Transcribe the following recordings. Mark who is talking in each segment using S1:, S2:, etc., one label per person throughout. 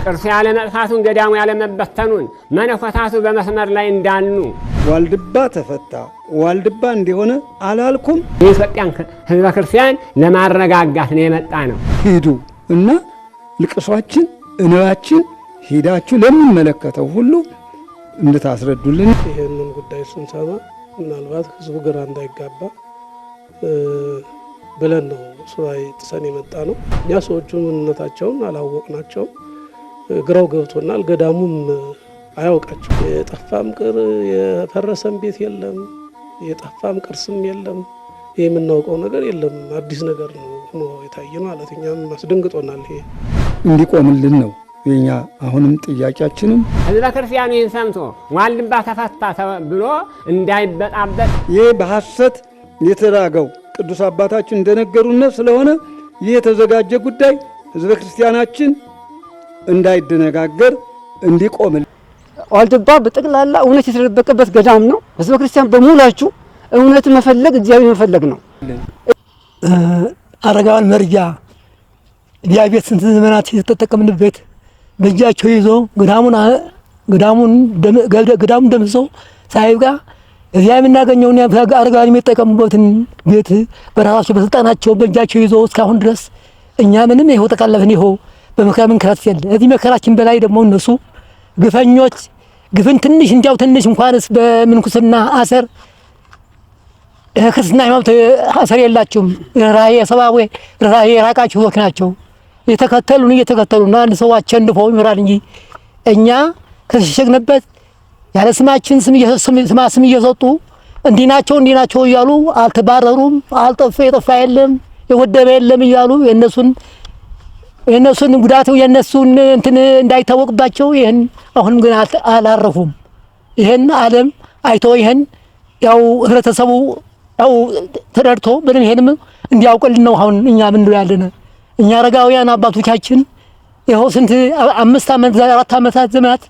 S1: ቅርስ ያለ መጥፋቱን ገዳሙ ያለ መበተኑን መነኮታቱ በመስመር ላይ እንዳሉ
S2: ዋልድባ ተፈታ ዋልድባ እንደሆነ አላልኩም።
S1: የኢትዮጵያን ሕዝበ ክርስቲያን ለማረጋጋት ነው የመጣ ነው።
S2: ሂዱ እና ልቅሷችን እንባችን ሂዳችሁ ለሚመለከተው ሁሉ እንድታስረዱልን።
S3: ይሄንን ጉዳይ ስንሰማ ምናልባት ህዝቡ ግራ እንዳይጋባ ብለን ነው ሱባኤ ጥሰን የመጣ ነው። እኛ ሰዎቹ ምንነታቸውን አላወቅናቸውም። ግራው ገብቶናል። ገዳሙም አያውቃቸው። የጠፋም ቅር የፈረሰም ቤት የለም፣ የጠፋም ቅርስም የለም። ይሄ የምናውቀው ነገር የለም። አዲስ ነገር ነው ሆኖ የታየ ማለት እኛም አስደንግጦናል። ይሄ
S2: እንዲቆምልን ነው የኛ አሁንም ጥያቄያችንም።
S1: ሕዝበ ክርስቲያኑ ይህን ሰምቶ ዋልድባ ተፈታ ብሎ እንዳይበጣበጥ
S2: ይህ በሐሰት የተራገው ቅዱስ አባታችን እንደነገሩን ስለሆነ ይህ የተዘጋጀ ጉዳይ ሕዝበ ክርስቲያናችን እንዳይደነጋገር እንዲቆምልን።
S4: ዋልድባ በጠቅላላ እውነት የተደበቀበት ገዳም ነው። ሕዝበ ክርስቲያን በሙላችሁ እውነትን መፈለግ እግዚአብሔር መፈለግ ነው።
S5: አረጋውያን መርጃ ዲያቤት ስንት ዘመናት የተጠቀምንበት በእጃቸው ይዞ ገዳሙን ደምሰው ሳይብቃ እዚያ የምናገኘውን አረጋውያን የሚጠቀሙበትን ቤት በራሳቸው በስልጣናቸው በእጃቸው ይዞ እስካሁን ድረስ እኛ ምንም ይኸው ተቃለፍን። ይኸው በመከራ መንከራት የለ። እዚህ መከራችን በላይ ደግሞ እነሱ ግፈኞች ግፍን ትንሽ እንዲያው ትንሽ እንኳንስ በምንኩስና አሰር ክርስትና ሃይማኖት አሰር የላቸውም። ራእይ ሰባዌ ራእይ የራቃቸው ሰዎች ናቸው። የተከተሉን እየተከተሉና አንድ ሰው አቸንፈው ይመራል እንጂ እኛ ከሸሸግንበት ያለ ስማችን ስም እየሰጡ እንዲህ ናቸው እያሉ አልተባረሩም። የጠፋ የለም የወደበ የለም እያሉ የነሱን ጉዳቱ የነሱን እንትን እንዳይታወቅባቸው ይሄን አሁንም ግን አላረፉም። ይሄን ዓለም አይቶ ይሄን ያው ህብረተሰቡ ያው ተደርቶ ብለን ይሄንም እንዲያውቅልን ነው አሁን እኛ ምን ያለነ እኛ አረጋውያን አባቶቻችን ይኸው ስንት 5 ዓመት 4 ዓመታት ዘመናት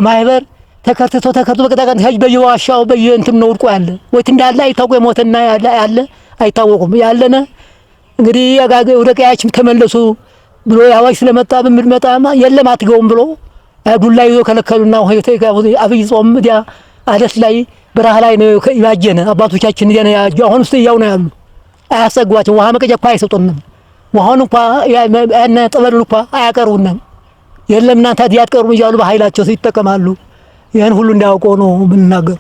S5: ማህበር ተከርትቶ በቀጣቀን ሄጅ በየዋሻው በየእንትን ነው ወድቆ ያለ ወይት እንዳለ አይታወቅ ሞተና ያለ አይታወቁም። ያለነ እንግዲህ ወደ ቀያችን ተመለሱ ብሎ ያዋጅ ስለመጣ በምድመጣማ የለም አትገውም ብሎ ዱላ ይዞ ከለከሉና አብይ ጾም ዲያ አለት ላይ በረሃ ላይ ነው ይባጀነ አባቶቻችን ዲያ ያጁ አሁን ውስጥ ያው ነው ያሉ አያሰጓቸው ውሃ መቀጃ እኮ አይሰጡንም። ውሃውን እኮ ያነ ጠበሉን እኮ አያቀርቡንም። የለም እናንተ ያትቀርቡ እያሉ በኃይላቸው ይጠቀማሉ። ይሄን ሁሉ እንዳያውቀው ነው የምንናገር።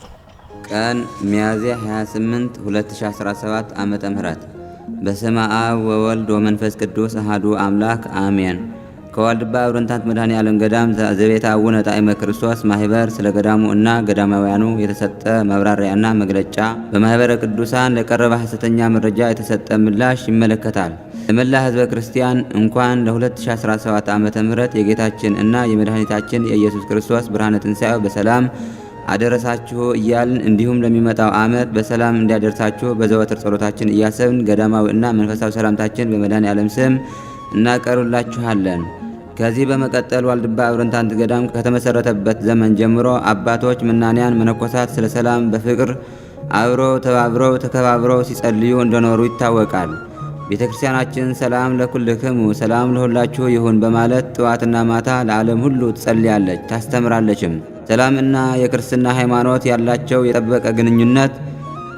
S6: ቀን ሚያዝያ 28 2017 ዓመተ ምህረት በስመ አብ ወወልድ ወመንፈስ ቅዱስ አሐዱ አምላክ አሜን። ከዋልድባ አብረንታት መድኃኔ ዓለም ገዳም ዘቤተ አቡነ ጣዕመ ክርስቶስ ማህበር ስለ ገዳሙ እና ገዳማውያኑ የተሰጠ ማብራሪያና መግለጫ በማህበረ ቅዱሳን ለቀረበ ሐሰተኛ መረጃ የተሰጠ ምላሽ ይመለከታል። ለመላ ሕዝበ ክርስቲያን እንኳን ለ2017 ዓመተ ምህረት የጌታችን እና የመድኃኒታችን የኢየሱስ ክርስቶስ ብርሃነ ትንሣኤው በሰላም አደረሳችሁ እያልን እንዲሁም ለሚመጣው ዓመት በሰላም እንዲያደርሳችሁ በዘወትር ጸሎታችን እያሰብን ገዳማዊ እና መንፈሳዊ ሰላምታችን በመድኃኔ ዓለም ስም እናቀርብላችኋለን። ከዚህ በመቀጠል ዋልድባ አብረንታንት ገዳም ከተመሰረተበት ዘመን ጀምሮ አባቶች፣ መናንያን፣ መነኮሳት ስለ ሰላም በፍቅር አብረው ተባብረው ተከባብረው ሲጸልዩ እንደኖሩ ይታወቃል። ቤተክርስቲያናችን ሰላም ለኩልክሙ ሰላም ለሁላችሁ ይሁን በማለት ጠዋትና ማታ ለዓለም ሁሉ ትጸልያለች ታስተምራለችም። ሰላምና የክርስትና ሃይማኖት ያላቸው የጠበቀ ግንኙነት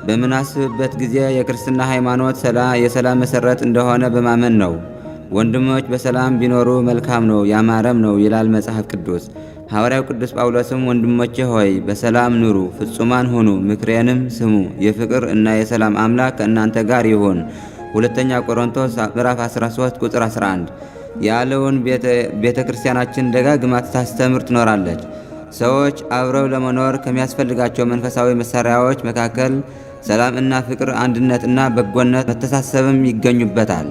S6: በምናስብበት ጊዜ የክርስትና ሃይማኖት የሰላም መሰረት እንደሆነ በማመን ነው። ወንድሞች በሰላም ቢኖሩ መልካም ነው ያማረም ነው ይላል መጽሐፍ ቅዱስ። ሐዋርያው ቅዱስ ጳውሎስም ወንድሞቼ ሆይ በሰላም ኑሩ፣ ፍጹማን ሁኑ፣ ምክሬንም ስሙ፣ የፍቅር እና የሰላም አምላክ ከእናንተ ጋር ይሁን ሁለተኛ ቆሮንቶስ ምዕራፍ 13 ቁጥር 11 ያለውን ቤተ ክርስቲያናችን ደጋግማ ታስተምር ትኖራለች። ሰዎች አብረው ለመኖር ከሚያስፈልጋቸው መንፈሳዊ መሳሪያዎች መካከል ሰላም እና ፍቅር፣ አንድነት እና በጎነት መተሳሰብም ይገኙበታል።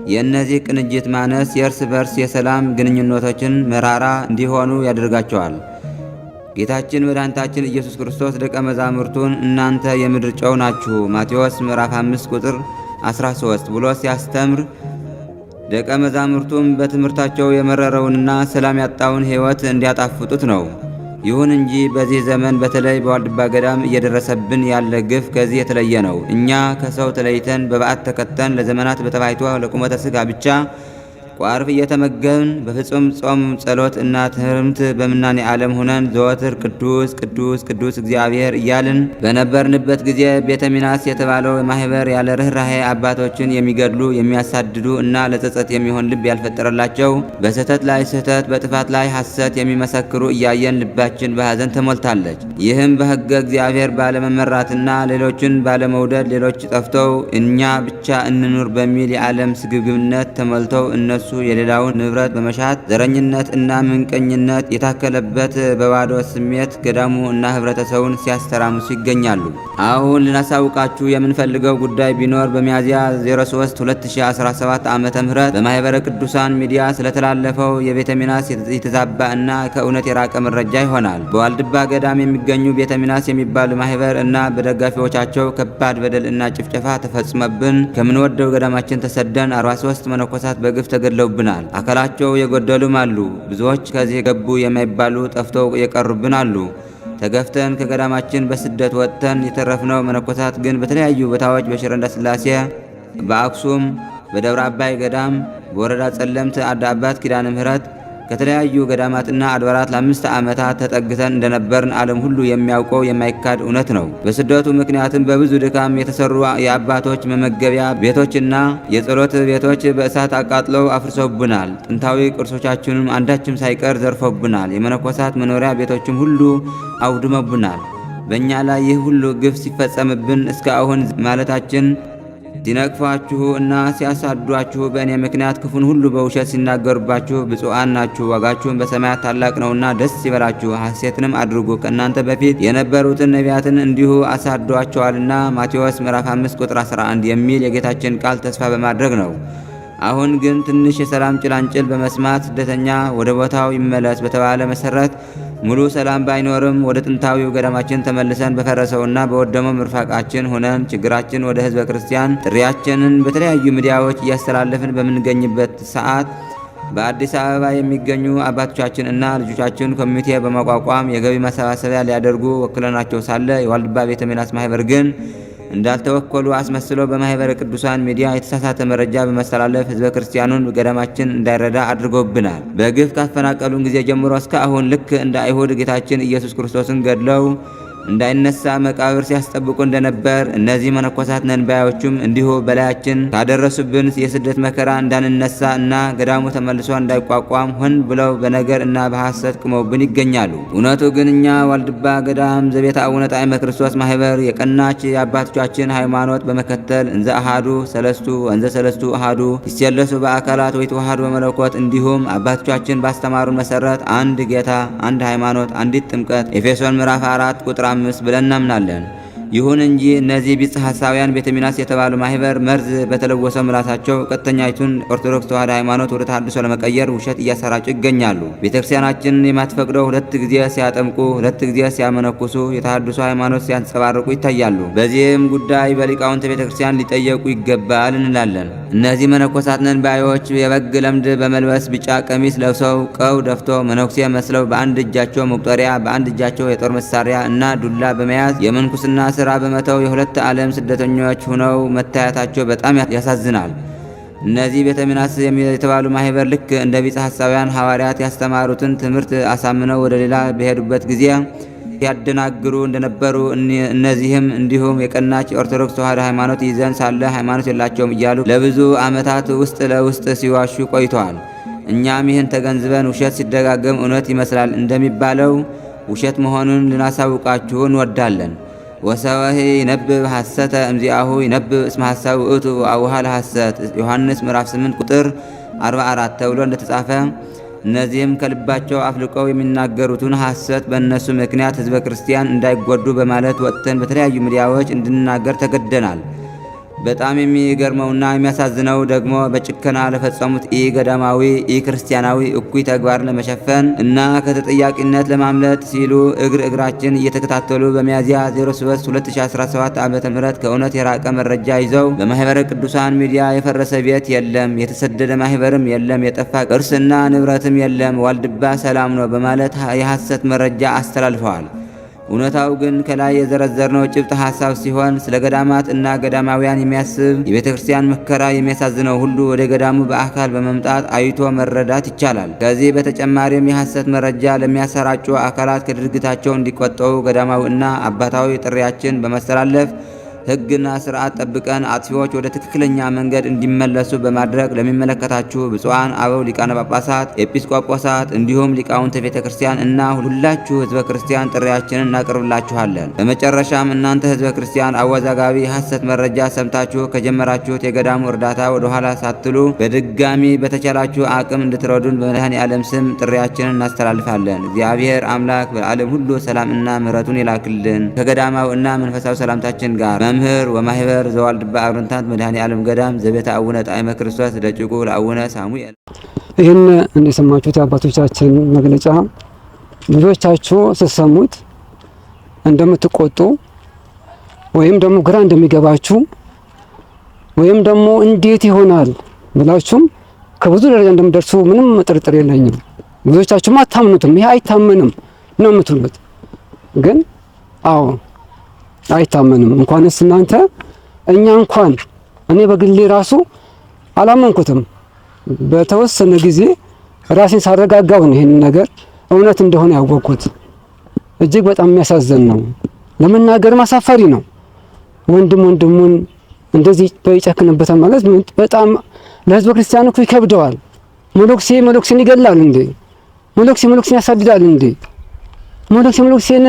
S6: የእነዚህ ቅንጅት ማነስ የእርስ በርስ የሰላም ግንኙነቶችን መራራ እንዲሆኑ ያደርጋቸዋል። ጌታችን መድኃኒታችን ኢየሱስ ክርስቶስ ደቀ መዛሙርቱን እናንተ የምድር ጨው ናችሁ ማቴዎስ ምዕራፍ 5 ቁጥር 13 ብሎ ሲያስተምር ደቀ መዛሙርቱም በትምህርታቸው የመረረውንና ሰላም ያጣውን ሕይወት እንዲያጣፍጡት ነው። ይሁን እንጂ በዚህ ዘመን በተለይ በዋልድባ ገዳም እየደረሰብን ያለ ግፍ ከዚህ የተለየ ነው። እኛ ከሰው ተለይተን በበዓት ተከተን ለዘመናት በተባይቶ ለቁመተ ሥጋ ብቻ ቋርፍ እየተመገብን በፍጹም ጾም ጸሎት እና ትህርምት በምናኔ ዓለም ሆነን ዘወትር ቅዱስ ቅዱስ ቅዱስ እግዚአብሔር እያልን በነበርንበት ጊዜ ቤተ ሚናስ የተባለው ማህበር ያለ ርኅራኄ አባቶችን የሚገድሉ የሚያሳድዱ እና ለጸጸት የሚሆን ልብ ያልፈጠረላቸው በስህተት ላይ ስህተት በጥፋት ላይ ሐሰት የሚመሰክሩ እያየን ልባችን በሐዘን ተሞልታለች። ይህም በሕገ እግዚአብሔር ባለመመራትና ሌሎችን ባለመውደድ ሌሎች ጠፍተው እኛ ብቻ እንኑር በሚል የዓለም ስግብግብነት ተሞልተው እነሱ የሌላውን ንብረት በመሻት ዘረኝነት እና ምንቀኝነት የታከለበት በባዶ ስሜት ገዳሙ እና ህብረተሰቡን ሲያስተራምሱ ይገኛሉ። አሁን ልናሳውቃችሁ የምንፈልገው ጉዳይ ቢኖር በሚያዝያ 03 2017 ዓመተ ምህረት በማህበረ ቅዱሳን ሚዲያ ስለተላለፈው የቤተ ሚናስ የተዛባ እና ከእውነት የራቀ መረጃ ይሆናል። በዋልድባ ገዳም የሚገኙ ቤተ ሚናስ የሚባሉ ማህበር እና በደጋፊዎቻቸው ከባድ በደል እና ጭፍጨፋ ተፈጽሞብን ከምንወደው ገዳማችን ተሰደን 43 መነኮሳት በግፍ ተገድለውብናል። አካላቸው የጎደሉም አሉ። ብዙዎች ከዚህ ገቡ የማይባሉ ጠፍተው የቀሩብን አሉ። ተገፍተን ከገዳማችን በስደት ወጥተን የተረፍነው መነኮሳት ግን በተለያዩ ቦታዎች በሽረ እንዳስላሴ፣ በአክሱም፣ በደብረ አባይ ገዳም፣ በወረዳ ጸለምት አባት ኪዳነ ምህረት ከተለያዩ ገዳማትና አድባራት ለ5 ዓመታት ተጠግተን እንደነበርን ዓለም ሁሉ የሚያውቀው የማይካድ እውነት ነው። በስደቱ ምክንያትም በብዙ ድካም የተሰሩ የአባቶች መመገቢያ ቤቶችና የጸሎት ቤቶች በእሳት አቃጥለው አፍርሰውብናል። ጥንታዊ ቅርሶቻችንም አንዳችም ሳይቀር ዘርፈውብናል። የመነኮሳት መኖሪያ ቤቶችም ሁሉ አውድመውብናል። በእኛ ላይ ይህ ሁሉ ግፍ ሲፈጸምብን እስካሁን ማለታችን ሲነቅፏችሁ እና ሲያሳዷችሁ በእኔ ምክንያት ክፉን ሁሉ በውሸት ሲናገሩባችሁ ብፁዓን ናችሁ፣ ዋጋችሁን በሰማያት ታላቅ ነውና ደስ ይበላችሁ፣ ሐሴትንም አድርጉ። ከእናንተ በፊት የነበሩትን ነቢያትን እንዲሁ አሳዷቸዋልና ማቴዎስ ምዕራፍ 5 ቁጥር 11 የሚል የጌታችን ቃል ተስፋ በማድረግ ነው። አሁን ግን ትንሽ የሰላም ጭላንጭል በመስማት ስደተኛ ወደ ቦታው ይመለስ በተባለ መሰረት ሙሉ ሰላም ባይኖርም ወደ ጥንታዊው ገዳማችን ተመልሰን በፈረሰውና በወደመው ምርፋቃችን ሆነን ችግራችን ወደ ሕዝበ ክርስቲያን ጥሪያችንን በተለያዩ ሚዲያዎች እያስተላለፍን በምንገኝበት ሰዓት በአዲስ አበባ የሚገኙ አባቶቻችን እና ልጆቻችን ኮሚቴ በማቋቋም የገቢ ማሰባሰቢያ ሊያደርጉ ወክለናቸው ሳለ የዋልድባ ቤተ ሚናስ ማህበር ግን እንዳልተወከሉ አስመስለው በማህበረ ቅዱሳን ሚዲያ የተሳሳተ መረጃ በመስተላለፍ ህዝበ ክርስቲያኑን ገዳማችን እንዳይረዳ አድርገውብናል። በግፍ ካፈናቀሉን ጊዜ ጀምሮ እስከ አሁን ልክ እንደ አይሁድ ጌታችን ኢየሱስ ክርስቶስን ገድለው እንዳይነሳ መቃብር ሲያስጠብቁ እንደነበር እነዚህ መነኮሳት ነንባዮቹም እንዲሁ በላያችን ካደረሱብን የስደት መከራ እንዳንነሳ እና ገዳሙ ተመልሶ እንዳይቋቋም ሆን ብለው በነገር እና በሐሰት ቅመውብን ይገኛሉ። እውነቱ ግን እኛ ዋልድባ ገዳም ዘቤተ አቡነ ጣዕመ ክርስቶስ ማህበር የቀናች የአባቶቻችን ሃይማኖት በመከተል እንዘ አሃዱ ሰለስቱ ወንዘ ሰለስቱ አሃዱ ይሰለሱ በአካላት ወይተዋሃዱ በመለኮት እንዲሁም አባቶቻችን ባስተማሩን መሰረት አንድ ጌታ፣ አንድ ሃይማኖት፣ አንዲት ጥምቀት ኤፌሶን ምዕራፍ 4 ቁጥር 5 ብለን እናምናለን። ይሁን እንጂ እነዚህ ቢጽ ሐሳውያን ቤተ ሚናስ የተባሉ ማህበር መርዝ በተለወሰው ምላሳቸው ቀጥተኛይቱን ኦርቶዶክስ ተዋሕዶ ሃይማኖት ወደ ተሐድሶ ለመቀየር ውሸት እያሰራጩ ይገኛሉ። ቤተክርስቲያናችንን የማትፈቅደው 2 ጊዜ ሲያጠምቁ፣ 2 ጊዜ ሲያመነኩሱ፣ የተሐድሶ ሃይማኖት ሲያንጸባርቁ ይታያሉ። በዚህም ጉዳይ በሊቃውንተ ቤተክርስቲያን ሊጠየቁ ይገባል እንላለን። እነዚህ መነኮሳት ነን ባዮች የበግ ለምድ በመልበስ ቢጫ ቀሚስ ለብሰው ቀው ደፍቶ መነኩሴ መስለው በአንድ እጃቸው መቁጠሪያ በአንድ እጃቸው የጦር መሳሪያ እና ዱላ በመያዝ የምንኩስና ስራ በመተው የሁለት ዓለም ስደተኞች ሆነው መታየታቸው በጣም ያሳዝናል። እነዚህ ቤተ ሚናስ የተባሉ ማህበር ልክ እንደ ቢጸ ሐሳውያን ሐዋርያት ያስተማሩትን ትምህርት አሳምነው ወደ ሌላ በሄዱበት ጊዜ ያደናግሩ እንደነበሩ እነዚህም እንዲሁም የቀናች ኦርቶዶክስ ተዋሕዶ ሃይማኖት ይዘን ሳለ ሃይማኖት የላቸውም እያሉ ለብዙ ዓመታት ውስጥ ለውስጥ ሲዋሹ ቆይተዋል። እኛም ይህን ተገንዝበን ውሸት ሲደጋገም እውነት ይመስላል እንደሚባለው ውሸት መሆኑን ልናሳውቃችሁ እንወዳለን። ወሰወሂ ይነብብ ሐሰተ እምዚአሁ ይነብብ እስመ ሐሳቡ ውእቱ አቡሃ ለሐሰት ዮሐንስ ምዕራፍ 8 ቁጥር 44 ተብሎ እንደተጻፈ እነዚህም ከልባቸው አፍልቀው የሚናገሩትን ሐሰት በእነሱ ምክንያት ህዝበ ክርስቲያን እንዳይጎዱ በማለት ወጥተን በተለያዩ ሚዲያዎች እንድንናገር ተገደናል። በጣም የሚገርመውና የሚያሳዝነው ደግሞ በጭከና ለፈጸሙት ኢ ገዳማዊ ኢ ክርስቲያናዊ እኩይ ተግባር ለመሸፈን እና ከተጠያቂነት ለማምለጥ ሲሉ እግራችን እየተከታተሉ በሚያዝያ 03 2017 ዓ.ም ከእውነት የራቀ መረጃ ይዘው በማህበረ ቅዱሳን ሚዲያ የፈረሰ ቤት የለም፣ የተሰደደ ማህበርም የለም፣ የጠፋ ቅርስና ንብረትም የለም፣ ዋልድባ ሰላም ነው በማለት የሐሰት መረጃ አስተላልፈዋል። እውነታው ግን ከላይ የዘረዘርነው ጭብጥ ሐሳብ ሲሆን ስለ ገዳማት እና ገዳማውያን የሚያስብ የቤተ ክርስቲያን መከራ የሚያሳዝነው ሁሉ ወደ ገዳሙ በአካል በመምጣት አይቶ መረዳት ይቻላል። ከዚህ በተጨማሪም የሐሰት መረጃ ለሚያሰራጩ አካላት ከድርጊታቸው እንዲቆጠቡ ገዳማዊ እና አባታዊ ጥሪያችን በመስተላለፍ ሕግና ስርዓት ጠብቀን አጥፊዎች ወደ ትክክለኛ መንገድ እንዲመለሱ በማድረግ ለሚመለከታችሁ ብፁዓን አበው ሊቃነ ጳጳሳት፣ ኤጲስቆጶሳት እንዲሁም ሊቃውንተ ቤተ ክርስቲያን እና ሁላችሁ ሕዝበ ክርስቲያን ጥሪያችንን እናቀርብላችኋለን። በመጨረሻም እናንተ ሕዝበ ክርስቲያን አወዛጋቢ የሐሰት መረጃ ሰምታችሁ ከጀመራችሁት የገዳሙ እርዳታ ወደ ኋላ ሳትሉ በድጋሚ በተቻላችሁ አቅም እንድትረዱን በመድኃኔዓለም ስም ጥሪያችንን እናስተላልፋለን። እግዚአብሔር አምላክ በዓለም ሁሉ ሰላምና ምሕረቱን ይላክልን። ከገዳማው እና መንፈሳዊ ሰላምታችን ጋር መምህር ወማህበር ዘዋልድባ አብረንታት መድኃኔዓለም ገዳም ዘቤተ አቡነ ጣዕመ ክርስቶስ ደጭቁ ለአቡነ ሳሙኤል።
S4: ይህን እንደሰማችሁት የአባቶቻችን መግለጫ ብዙዎቻችሁ ስትሰሙት እንደምትቆጡ ወይም ደግሞ ግራ እንደሚገባችሁ ወይም ደግሞ እንዴት ይሆናል ብላችሁም ከብዙ ደረጃ እንደምደርሱ ምንም ጥርጥር የለኝም። ብዙዎቻችሁም አታምኑትም። ይሄ አይታመንም ነው የምትሉት። ግን አዎ አይታመንም። እንኳንስ እናንተ እኛ እንኳን እኔ በግሌ ራሱ አላመንኩትም። በተወሰነ ጊዜ ራሴን ሳረጋጋው ነው ይሄን ነገር እውነት እንደሆነ ያወቅኩት። እጅግ በጣም የሚያሳዝን ነው። ለመናገር አሳፋሪ ነው። ወንድሙን እንደዚህ በይጨክንበታል ማለት በጣም ለሕዝበ ክርስቲያኑ እኮ ይከብደዋል። መነኩሴን ይገላል እንዴ? መነኩሴን ያሳድዳል እንዴ? መነኩሴን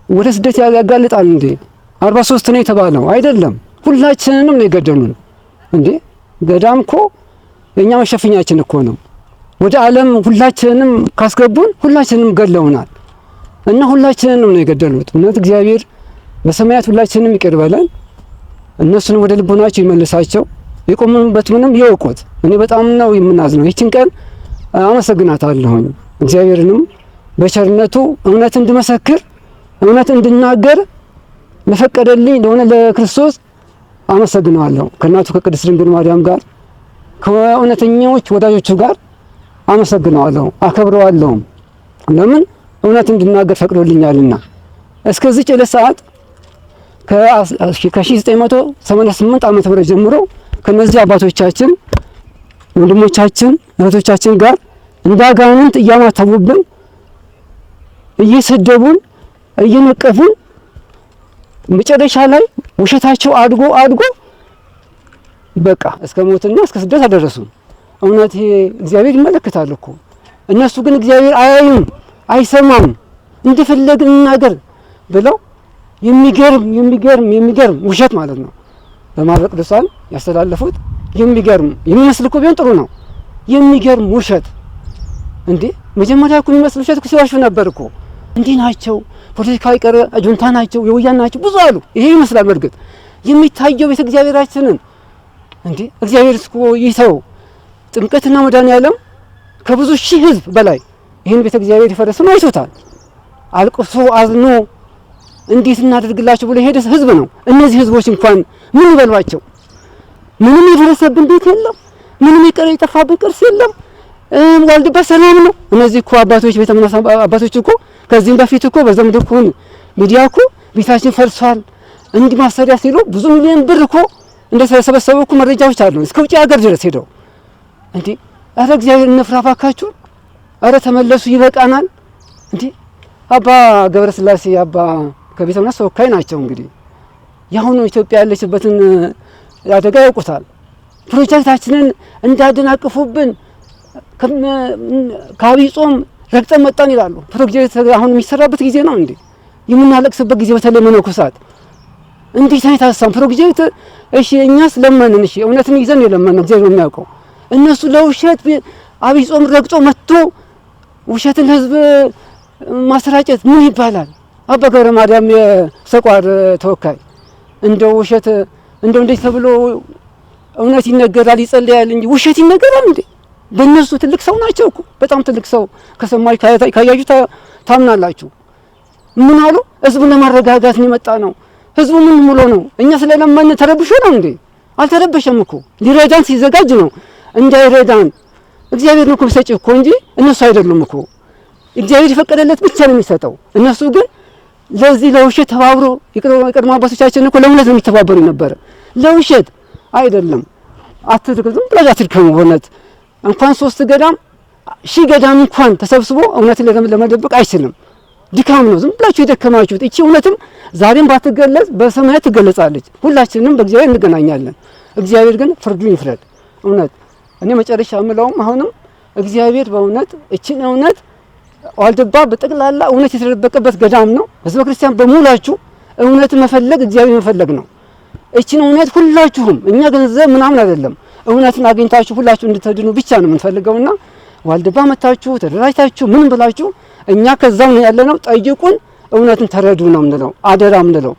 S4: ወደ ስደት ያጋልጣል እንዴ? 43 ነው የተባለው አይደለም። ሁላችንንም ነው የገደሉን እንዴ? ገዳም እኮ የኛ መሸፈኛችን እኮ ነው። ወደ ዓለም ሁላችንንም ካስገቡን ሁላችንንም ገለውናል እና ሁላችንንም ነው የገደሉት። እውነት እግዚአብሔር በሰማያት ሁላችንንም ይቅር በለን፣ እነሱን ወደ ልቦናቸው ይመልሳቸው፣ የቆሙበት ምንም ይወቁት። እኔ በጣም ነው የምናዝነው። ይህችን ቀን አመሰግናታለሁኝ። እግዚአብሔርንም በቸርነቱ እውነት እንድመሰክር እውነት እንድናገር ለፈቀደልኝ ለሆነ ለክርስቶስ አመሰግናለሁ። ከእናቱ ከቅድስት ድንግል ማርያም ጋር ከእውነተኞች ወዳጆቹ ጋር አመሰግናለሁ፣ አከብረዋለሁ። ለምን እውነት እንድናገር ፈቅዶልኛልና። እስከዚህ ዕለት ሰዓት ከ1988 ዓመተ ምህረት ጀምሮ ከነዚህ አባቶቻችን ወንድሞቻችን እህቶቻችን ጋር እንዳጋንንት እያማተቡብን እየሰደቡን እየነቀፉን መጨረሻ ላይ ውሸታቸው አድጎ በቃ እስከ ሞትና እስከ ስደት አደረሱ። እውነት እግዚአብሔር ይመለከታል እኮ። እነሱ ግን እግዚአብሔር አያዩም፣ አይሰማም፣ እንደፈለግን እናገር ብለው የሚገርም ውሸት ማለት ነው በማኅበረ ቅዱሳን ያስተላለፉት። የሚገርም የሚመስል እኮ ቢሆን ጥሩ ነው። የሚገርም ውሸት እንዴ! መጀመሪያ እኮ የሚመስል ውሸት ሲዋሹ ነበር እኮ። እንዲህ ናቸው፣ ፖለቲካዊ ቀረ ጁንታ ናቸው፣ የወያኔ ናቸው ብዙ አሉ። ይሄ ይመስላል በርግጥ የሚታየው ቤተ እግዚአብሔራችንን እንዴ! እግዚአብሔር እኮ ይተው። ጥምቀትና መድኃኔዓለም ከብዙ ሺህ ሕዝብ በላይ ይህን ቤተ እግዚአብሔር የፈረሰውን አይቶታል። አልቅሶ አዝኖ እንዴት እናደርግላቸው ብሎ የሄደ ሕዝብ ነው። እነዚህ ሕዝቦች እንኳን ምን ይበሏቸው? ምንም የደረሰብን ቤት የለም፣ ምንም የጠፋብን ቅርስ የለም። ዋልድባ ሰላም ነው። እነዚህ እኮ አባቶች ቤተ እምነት አባቶች እኮ ከዚህም በፊት እኮ በዘመድኩን ሚዲያ እኮ ቤታችን ፈርሷል እንዲህ ማሰሪያ ሲሉ ብዙ ሚሊዮን ብር እኮ እንደተሰበሰቡ እኮ መረጃዎች አሉ። እስከ ውጭ ሀገር ድረስ ሄደው እንዴ! አረ እግዚአብሔር እንፍራ እባካችሁ፣ አረ ተመለሱ፣ ይበቃናል። እንዴ አባ ገብረ ስላሴ አባ ከቤተ እምነት ተወካይ ናቸው። እንግዲህ የአሁኑ ኢትዮጵያ ያለችበትን አደጋ ያውቁታል። ፕሮጀክታችንን እንዳደናቅፉብን ከአብይ ጾም ረግጠን መጣን ይላሉ። ፕሮጀክት አሁን የሚሰራበት ጊዜ ነው እንዴ? የምናለቅስበት ጊዜ በተለይ መነኮሳት እንዴት አይነት ሀሳብ ፕሮጀክት። እሺ እኛስ ለመንን፣ እሺ እውነትን ይዘን የለመነው እግዚአብሔር ነው የሚያውቀው። እነሱ ለውሸት አብይ ጾም ረግጦ መጥቶ ውሸትን ህዝብ ማሰራጨት ምን ይባላል? አባ ገብረ ማርያም የሰቋር ተወካይ እንደው ውሸት እንደው እንዴት ተብሎ እውነት ይነገራል ይጸለያል እንጂ ውሸት ይነገራል እንዴ? በእነሱ ትልቅ ሰው ናቸው እኮ በጣም ትልቅ ሰው። ከሰማይ ካያችሁ ታምናላችሁ። ምን አሉ? ህዝቡን ለማረጋጋት ነው የመጣ ነው። ህዝቡ ምን ሙሉ ነው? እኛ ስለለማን ተረብሾ ነው እንዴ? አልተረበሸም እኮ ሊረዳን ሲዘጋጅ ነው እንዳይረዳን። እግዚአብሔር ነው እኮ የሚሰጭ እኮ እንጂ እነሱ አይደሉም እኮ። እግዚአብሔር የፈቀደለት ብቻ ነው የሚሰጠው። እነሱ ግን ለዚህ ለውሸት ተባብሮ የቀድሞ አባቶቻችን እኮ ለእውነት ነው የሚተባበሩ ነበር። ለውሸት አይደለም። አትድከሙ፣ ዝም ብላችሁ አትድከሙ። በእውነት እንኳን 3 ገዳም 1000 ገዳም እንኳን ተሰብስቦ እውነትን ለመደበቅ አይችልም። ድካም ነው። ዝም ብላችሁ የደከማችሁት። እቺ እውነትም ዛሬም ባትገለጽ በሰማያት ትገለጻለች። ሁላችንም በእግዚአብሔር እንገናኛለን። እግዚአብሔር ግን ፍርዱን ይፍረድ። እውነት እኔ መጨረሻ የምለውም አሁንም እግዚአብሔር በእውነት እቺን እውነት ዋልድባ በጠቅላላ እውነት የተደበቀበት ገዳም ነው። ህዝበ ክርስቲያን በሙላችሁ እውነት መፈለግ እግዚአብሔር መፈለግ ነው። እቺን እውነት ሁላችሁም እኛ ገንዘብ ምናምን አይደለም፣ እውነትን አግኝታችሁ ሁላችሁ እንድትድኑ ብቻ ነው የምንፈልገውና ዋልድባ መታችሁ ተደራጅታችሁ ምን ብላችሁ እኛ ከዛው ነው ያለነው። ጠይቁን፣ እውነትን ተረዱ ነው የምንለው፣ አደራ የምንለው።